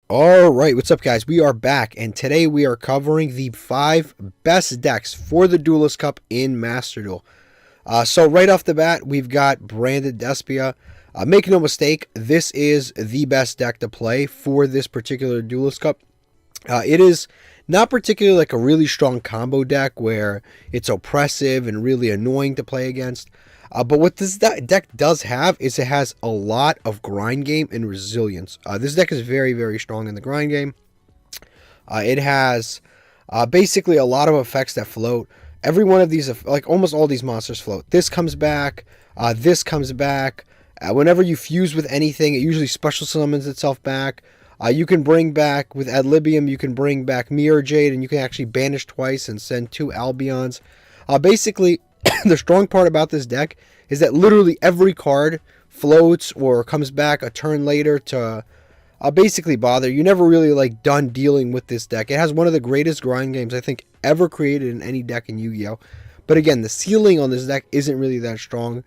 Alright, what's up guys? We are back, and today we are covering the 5 best decks for the Duelist Cup in Master Duel. So right off the bat, we've got Branded Despia. Make no mistake, this is the best deck to play for this particular Duelist Cup. It is not particularly like a really strong combo deck where it's oppressive and really annoying to play against. But what this deck does have is it has a lot of grind game and resilience. This deck is very, very strong in the grind game. It has basically a lot of effects that float. Every one of these, like almost all these monsters float. This comes back. This comes back. Whenever you fuse with anything, it usually special summons itself back. You can bring back, with Ad Libium, you can bring back Mirror Jade, and you can actually banish twice and send 2 Albions. Basically, the strong part about this deck is that literally every card floats or comes back a turn later to basically bother. You're never really like done dealing with this deck. It has one of the greatest grind games I think ever created in any deck in Yu-Gi-Oh! But again, the ceiling on this deck isn't really that strong.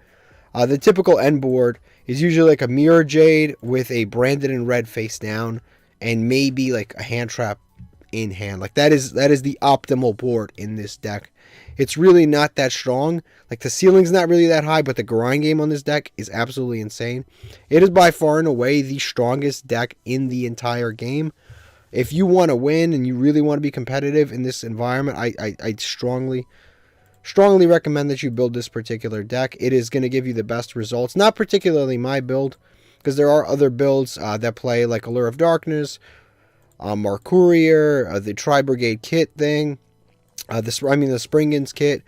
The typical end board is usually like a Mirror Jade with a Branded in red face down and maybe like a hand trap in hand. Like that is the optimal board in this deck. It's really not that strong. Like the ceiling's not really that high, but the grind game on this deck is absolutely insane. It is by far and away the strongest deck in the entire game. If you want to win and you really want to be competitive in this environment, I strongly recommend that you build this particular deck. It is going to give you the best results. Not particularly my build, because there are other builds that play like Allure of Darkness, Marcourier, the Tri-Brigade kit thing, the Springins kit.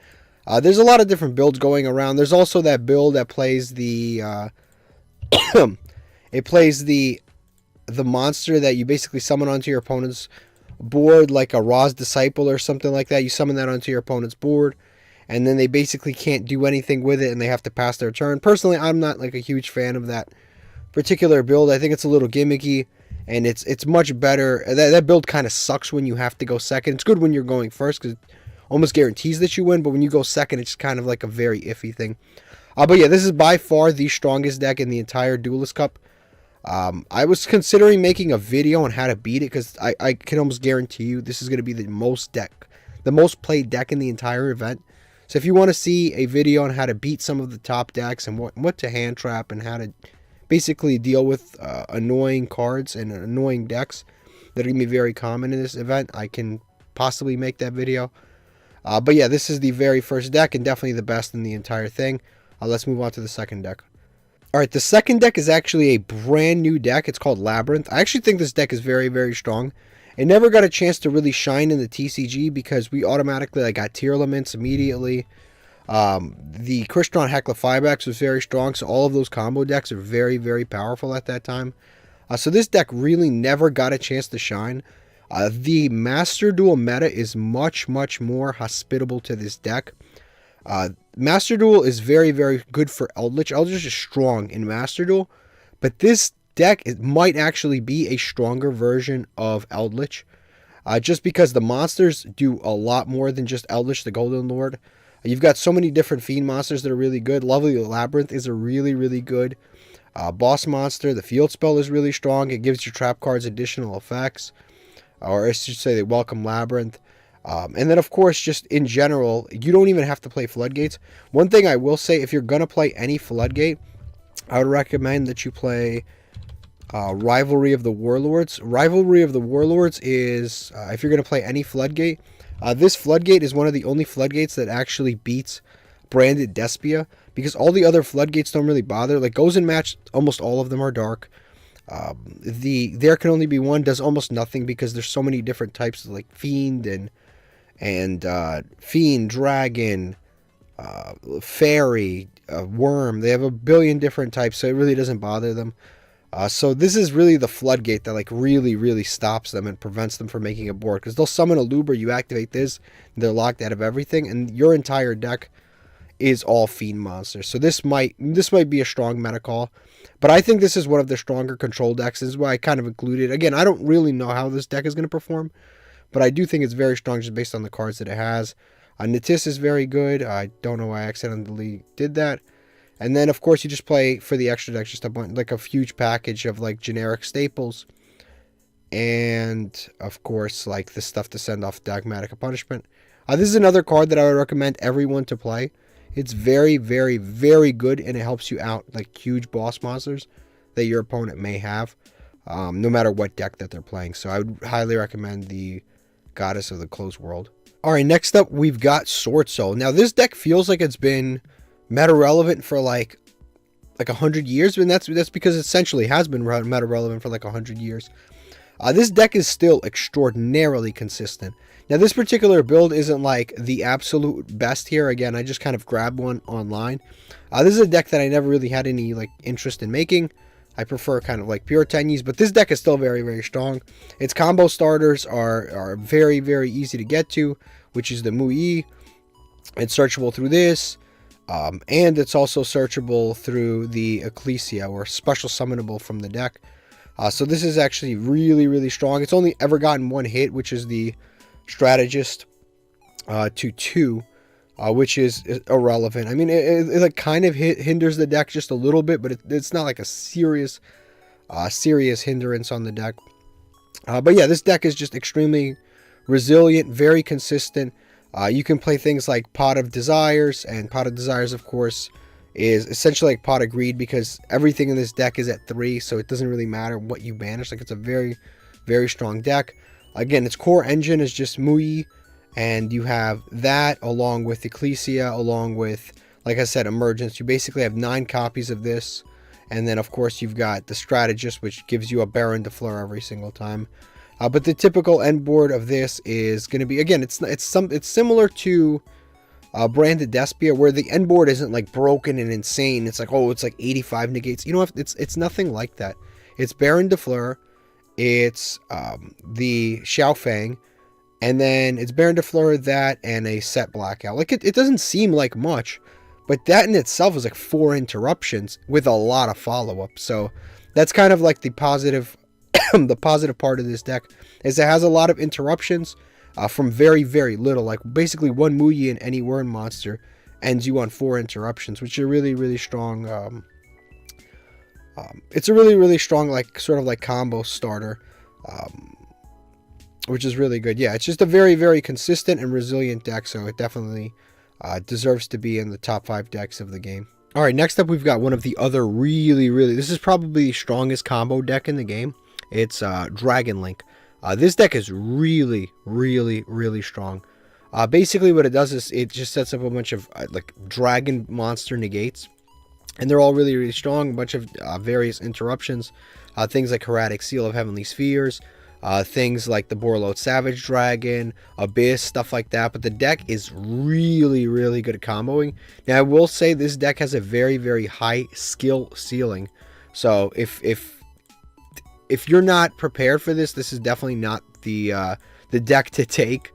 There's a lot of different builds going around. There's also that build that plays the it plays the monster that you basically summon onto your opponent's board, like a Ra's Disciple or something like that. You summon that onto your opponent's board, and then they basically can't do anything with it, and they have to pass their turn. Personally, I'm not like a huge fan of that particular build. I think it's a little gimmicky, and it's much better. That build kind of sucks when you have to go second. It's good when you're going first because it almost guarantees that you win, but when you go second, it's kind of like a very iffy thing. But yeah, this is by far the strongest deck in the entire Duelist Cup. I was considering making a video on how to beat it because I can almost guarantee you this is going to be the most played deck in the entire event. So if you want to see a video on how to beat some of the top decks and what to hand trap and how to basically deal with annoying cards and annoying decks that are going to be very common in this event, I can possibly make that video. But yeah, this is the very first deck and definitely the best in the entire thing. Let's move on to the second deck. Alright, the second deck is actually a brand new deck. It's called Labyrinth. I actually think this deck is very, very strong. It never got a chance to really shine in the TCG because we automatically got tier elements immediately. The Crystron Heckler Fireback was very strong, so all of those combo decks are very, very powerful at that time. So this deck really never got a chance to shine. The Master Duel meta is much, much more hospitable to this deck. Master Duel is very, very good for Eldlich. Eldlich is strong in Master Duel, but this deck might actually be a stronger version of Eldlich, just because the monsters do a lot more than just Eldlich, the Golden Lord. You've got so many different fiend monsters that are really good. Lovely Labyrinth is a really, really good boss monster. The field spell is really strong. It gives your trap cards additional effects, or I should say they welcome Labyrinth. And then, of course, just in general, you don't even have to play Floodgates. One thing I will say, if you're going to play any Floodgate, I would recommend that you play Rivalry of the Warlords. Rivalry of the Warlords is, if you're going to play any Floodgate, this Floodgate is one of the only Floodgates that actually beats Branded Despia, because all the other Floodgates don't really bother. Like, goes in match, almost all of them are dark. There Can Only Be One does almost nothing because there's so many different types of, like, Fiend and Fiend, Dragon, Fairy, Worm. They have a billion different types, so it really doesn't bother them. So this is really the floodgate that really, really stops them and prevents them from making a board. Because they'll summon a Luber, you activate this, they're locked out of everything, and your entire deck is all Fiend monsters. So this might be a strong meta call. But I think this is one of the stronger control decks. This is why I kind of included. Again, I don't really know how this deck is going to perform, but I do think it's very strong just based on the cards that it has. Natis is very good. I don't know why I accidentally did that. And then, of course, you just play for the extra decks, just a huge package of, like, generic staples. and of course, like the stuff to send off Dogmatic Punishment. This is another card that I would recommend everyone to play. It's very, very, very good, and it helps you out like huge boss monsters that your opponent may have, no matter what deck that they're playing. So I would highly recommend the Goddess of the Closed World. All right, next up we've got Swordsoul. Now this deck feels like it's been meta relevant for like 100 years, and that's because it essentially has been meta relevant for like 100 years. This deck is still extraordinarily consistent. Now, this particular build isn't like the absolute best here. Again, I just kind of grabbed one online. This is a deck that I never really had any like interest in making. I prefer kind of like pure Tenyis, but this deck is still very, very strong. Its combo starters are very, very easy to get to, which is the Mui. It's searchable through this, and it's also searchable through the Ecclesia, or special summonable from the deck. So this is actually really, really strong. It's only ever gotten one hit, which is the Strategist to 2, which is irrelevant. I mean, it like kind of hinders the deck just a little bit, but it's not like a serious hindrance on the deck. But yeah, this deck is just extremely resilient, very consistent. You can play things like Pot of Desires, and Pot of Desires, of course, is essentially like Pot of Greed, because everything in this deck is at 3, so it doesn't really matter what you banish. Like, it's a very, very strong deck. Again, its core engine is just Mui, and you have that along with Ecclesia, along with, like I said, Emergence. You basically have 9 copies of this, and then of course you've got the Strategist, which gives you a Baron de Fleur every single time. But the typical end board of this is going to be, again, it's similar to Branded Despia, where the end board isn't like broken and insane. It's like, oh, it's like 85 negates. You know, it's nothing like that. It's Baron de Fleur. It's the Xiaofang, and then it's Baron de Fleur, that, and a set Blackout. Like, it doesn't seem like much, but that in itself is like 4 interruptions with a lot of follow-up. So that's kind of like the positive the positive part of this deck, is it has a lot of interruptions from very, very little. Like, basically one Muyi in any Wurm monster ends you on 4 interruptions, which are really, really strong. It's a really, really strong, like, sort of like combo starter, which is really good. Yeah, it's just a very, very consistent and resilient deck, so it definitely deserves to be in the top 5 decks of the game. All right, next up we've got one of the other really, really, this is probably the strongest combo deck in the game. It's Dragon Link. This deck is really, really, really strong. Basically what it does is it just sets up a bunch of like dragon monster negates, and they're all really, really strong. A bunch of various interruptions, things like Hieratic Seal of Heavenly Spheres, things like the Borload Savage Dragon, Abyss, stuff like that. But the deck is really, really good at comboing. Now, I will say this deck has a very, very high skill ceiling. So if you're not prepared for this, this is definitely not the deck to take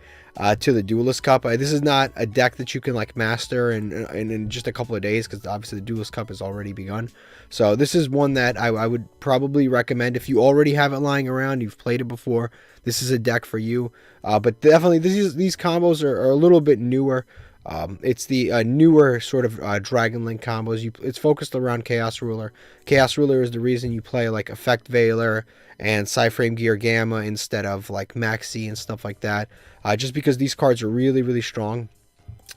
to the Duelist Cup. This is not a deck that you can like master in just a couple of days, because obviously the Duelist Cup has already begun. So this is one that I would probably recommend if you already have it lying around, you've played it before. This is a deck for you. But definitely these combos are a little bit newer. It's the newer sort of Dragon Link combos. It's focused around Chaos Ruler. Chaos Ruler is the reason you play like Effect Veiler and Psyframe Gear Gamma instead of like Maxi and stuff like that. Just because these cards are really, really strong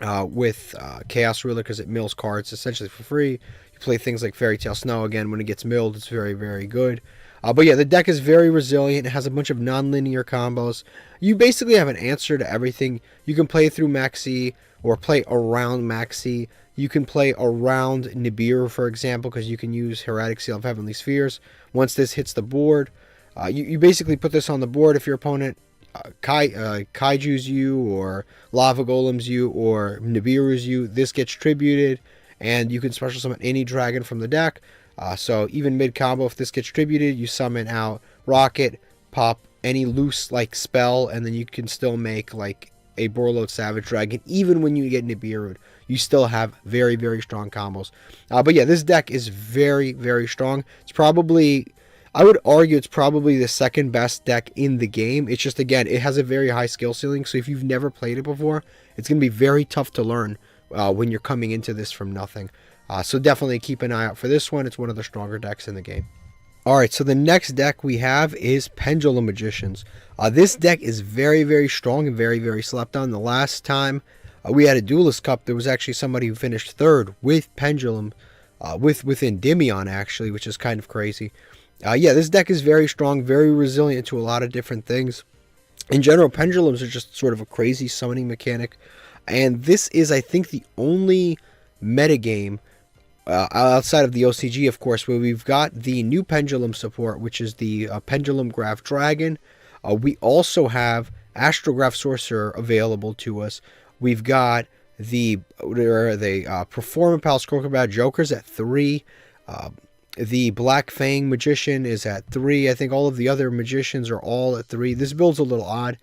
with Chaos Ruler, because it mills cards essentially for free. You play things like Fairy Tale Snow. Again, when it gets milled, it's very, very good. But yeah, the deck is very resilient. It has a bunch of non-linear combos. You basically have an answer to everything. You can play through Maxi or play around Maxi. You can play around Nibiru, for example, because you can use Hieratic Seal of Heavenly Spheres. Once this hits the board, you basically put this on the board. If your opponent Kaiju's you, or Lava Golem's you, or Nibiru's you, this gets tributed, and you can special summon any dragon from the deck. So even mid-combo, if this gets tributed, you summon out Rocket, pop any loose like spell, and then you can still make like a Borload Savage Dragon. Even when you get Nibiru'd, you still have very, very strong combos. But yeah, this deck is very, very strong. It's probably, I would argue, it's probably the second best deck in the game. It's just, again, it has a very high skill ceiling, so if you've never played it before, it's going to be very tough to learn when you're coming into this from nothing. So definitely keep an eye out for this one. It's one of the stronger decks in the game. Alright, so the next deck we have is Pendulum Magicians. This deck is very, very strong and very, very slept on. The last time we had a Duelist Cup, there was actually somebody who finished third with Pendulum, within Endymion actually, which is kind of crazy. Yeah, this deck is very strong, very resilient to a lot of different things. In general, Pendulums are just sort of a crazy summoning mechanic. And this is, I think, the only metagame outside of the OCG, of course, where we've got the new Pendulum support, which is the Pendulum Graph Dragon. We also have Astrograph Sorcerer available to us. We've got the Performance Palace Crocobat Jokers at 3. The Black Fang Magician is at 3. I think all of the other magicians are all at 3. This build's a little odd,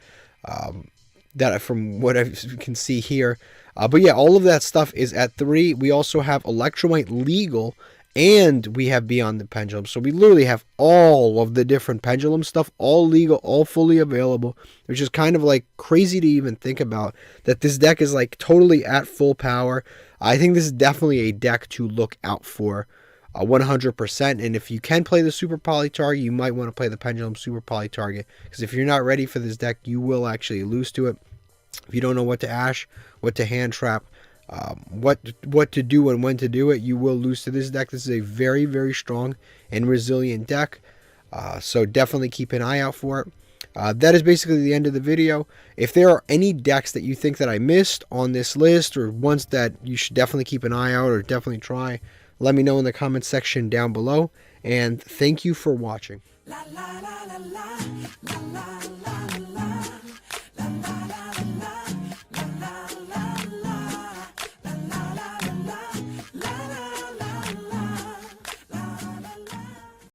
that from what I can see here. But yeah, all of that stuff is at 3. We also have Electromite Legal, and we have Beyond the Pendulum. So we literally have all of the different Pendulum stuff, all legal, all fully available, which is kind of like crazy to even think about, that this deck is like totally at full power. I think this is definitely a deck to look out for. 100%. And if you can play the Super Poly target, you might want to play the Pendulum Super Poly target, because if you're not ready for this deck, you will actually lose to it. If you don't know what to ash, what to hand trap, what to do and when to do it, you will lose to this deck. This is a very, very strong and resilient deck, so definitely keep an eye out for it. That is basically the end of the video. If there are any decks that you think that I missed on this list, or ones that you should definitely keep an eye out or definitely try, let me know in the comment section down below, and thank you for watching. La, la, la, la, la, la, la, la.